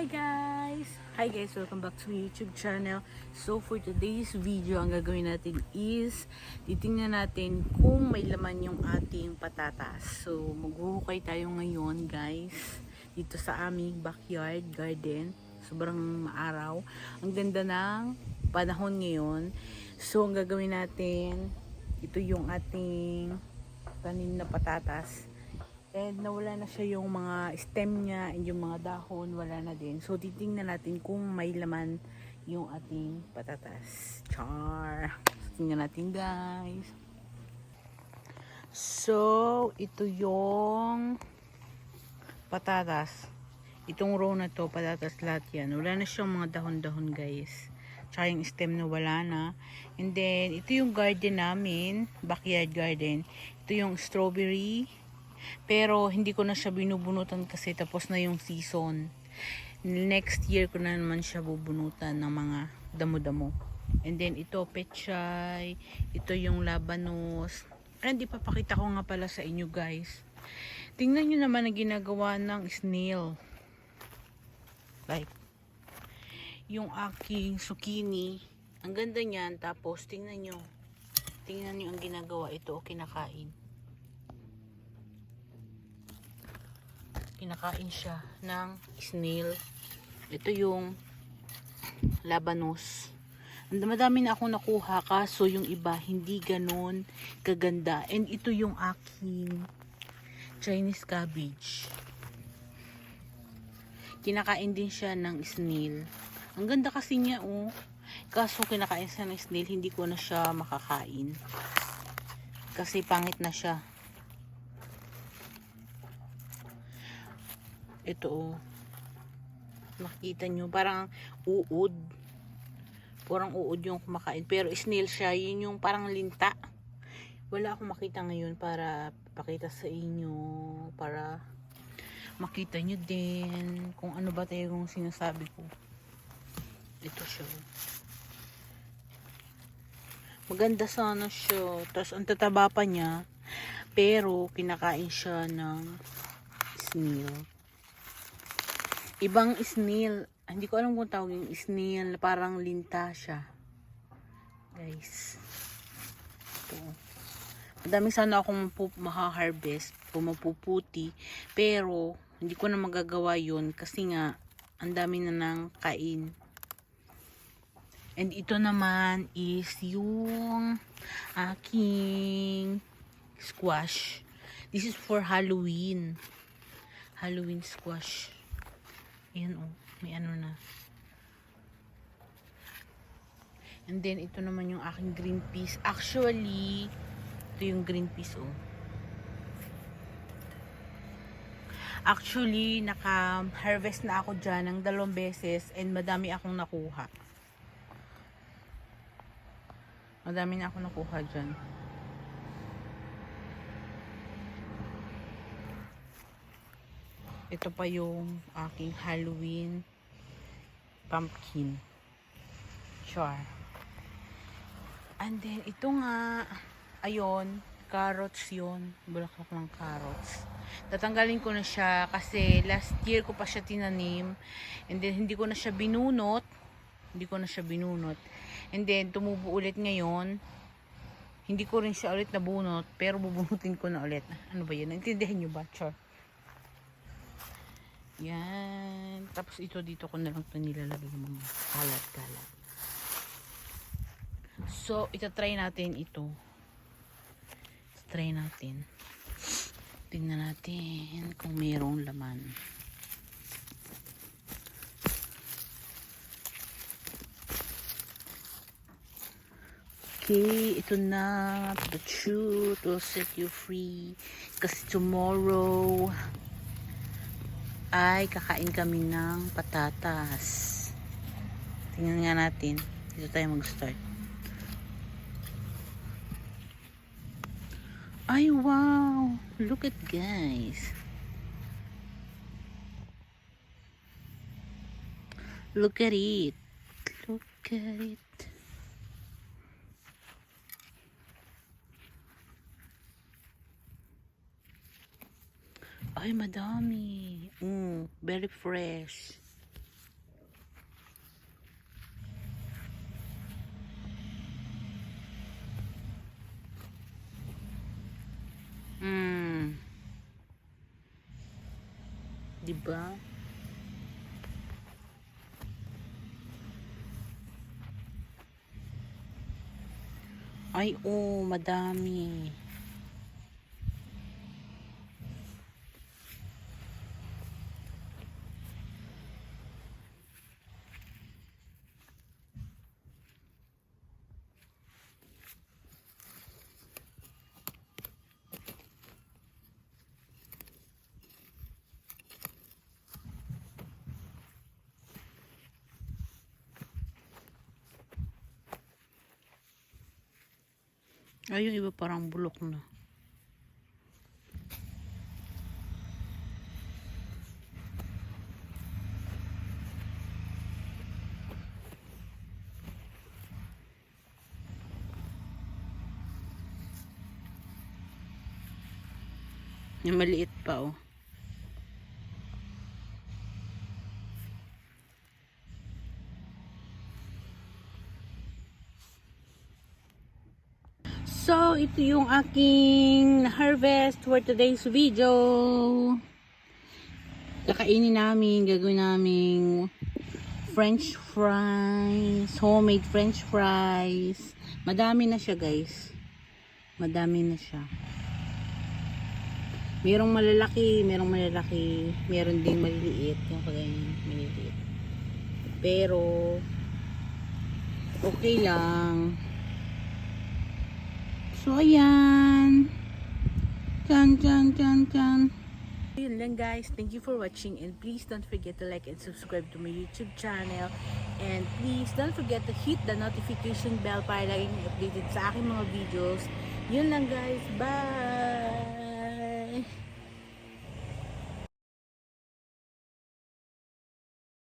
Hi guys! Welcome back to my YouTube channel. So for today's video, ang gagawin natin is titingnan natin kung may laman yung ating patatas. So maghuhukay tayo ngayon guys dito sa aming backyard garden. Sobrang maaraw. Ang ganda ng panahon ngayon. So ang gagawin natin, ito yung ating tanim na patatas. And nawala na siya yung mga stem niya and yung mga dahon, wala na din. So titingnan natin kung may laman yung ating patatas. Char! Tingnan natin guys. So ito yung patatas. Itong row na to, patatas lahat yan. Wala na siyang mga dahon-dahon guys. Tsaka yung stem na wala na. And then ito yung garden namin, backyard garden. Ito yung strawberry. Pero hindi ko na siya binubunutan kasi tapos na yung season. Next year ko na naman siya bubunutan ng mga damo-damo. And then ito pechay, ito yung labanos. Hindi papakita ko nga pala sa inyo guys. Tingnan nyo naman ang ginagawa ng snail. Like yung aking zucchini. Ang ganda niyan. Tapos tingnan nyo ang ginagawa. Ito kinakain. Kinakain siya ng snail. Ito yung labanos. Madami na akong nakuha kaso yung iba hindi ganon kaganda. And ito yung aking Chinese cabbage. Kinakain din siya ng snail. Ang ganda kasi niya oh. Kaso kinakain siya ng snail, hindi ko na siya makakain. Kasi pangit na siya. Ito oh. Nakita nyo, parang uod. Parang uod yung kumakain. Pero snail siya, yun yung parang linta. Wala akong makita ngayon para pakita sa inyo. Para makita nyo din kung ano ba tayo yung sinasabi ko. Ito siya. Maganda sana siya. Tapos ang tataba pa niya. Pero kinakain siya ng snail. Ibang snail. Hindi ko alam kung tawag yung snail. Parang linta siya. Guys. Ito. Madami sana akong maha-harvest. Pumapuputi. Pero, hindi ko na magagawa yun. Kasi nga, ang dami na nang kain. And ito naman is yung aking squash. This is for Halloween. Halloween squash. Ayan oh, may ano na. And then ito naman yung aking green peas. Actually, ito yung green peas oh. Actually, naka-harvest na ako dyan ng 2 beses and madami akong nakuha. Madami na akong nakuha dyan. Ito pa yung aking Halloween pumpkin. Char. And then, ito nga, ayon, carrots yun. Bulaklak ng carrots. Tatanggalin ko na siya kasi last year ko pa siya tinanim. And then, hindi ko na siya binunot. And then, tumubo ulit ngayon. Hindi ko rin siya ulit nabunot. Pero bubunutin ko na ulit. Ano ba yun? Naintindihan nyo ba? Char. Yan. Tapos ito dito ko na lang ito nilalagay ng mga kalat-kalat. So, itatry natin ito. Try natin. Tingnan natin kung mayroong laman. Okay, ito na. The truth will set you free. Kasi tomorrow ay kakain kami ng patatas. Tingnan nga natin. Dito tayo mag-start. Ay, wow! Look at guys. Look at it. Look at it. Ay, madami. Very fresh. diba? Ay, oh, madami. Ay, yung iba parang bulok na. Yung maliit pa, oh. So, ito yung aking harvest for today's video. Kakainin namin, gagawin namin French fries, homemade French fries. Madami na siya, guys. Madami na siya. Merong malalaki, meron ding maliliit, yung kagaya maliliit. Pero okay lang. So, ayan. Yan. Yun lang, guys. Thank you for watching. And please don't forget to like and subscribe to my YouTube channel. And please don't forget to hit the notification bell para laging updated sa aking mga videos. Yun lang, guys. Bye!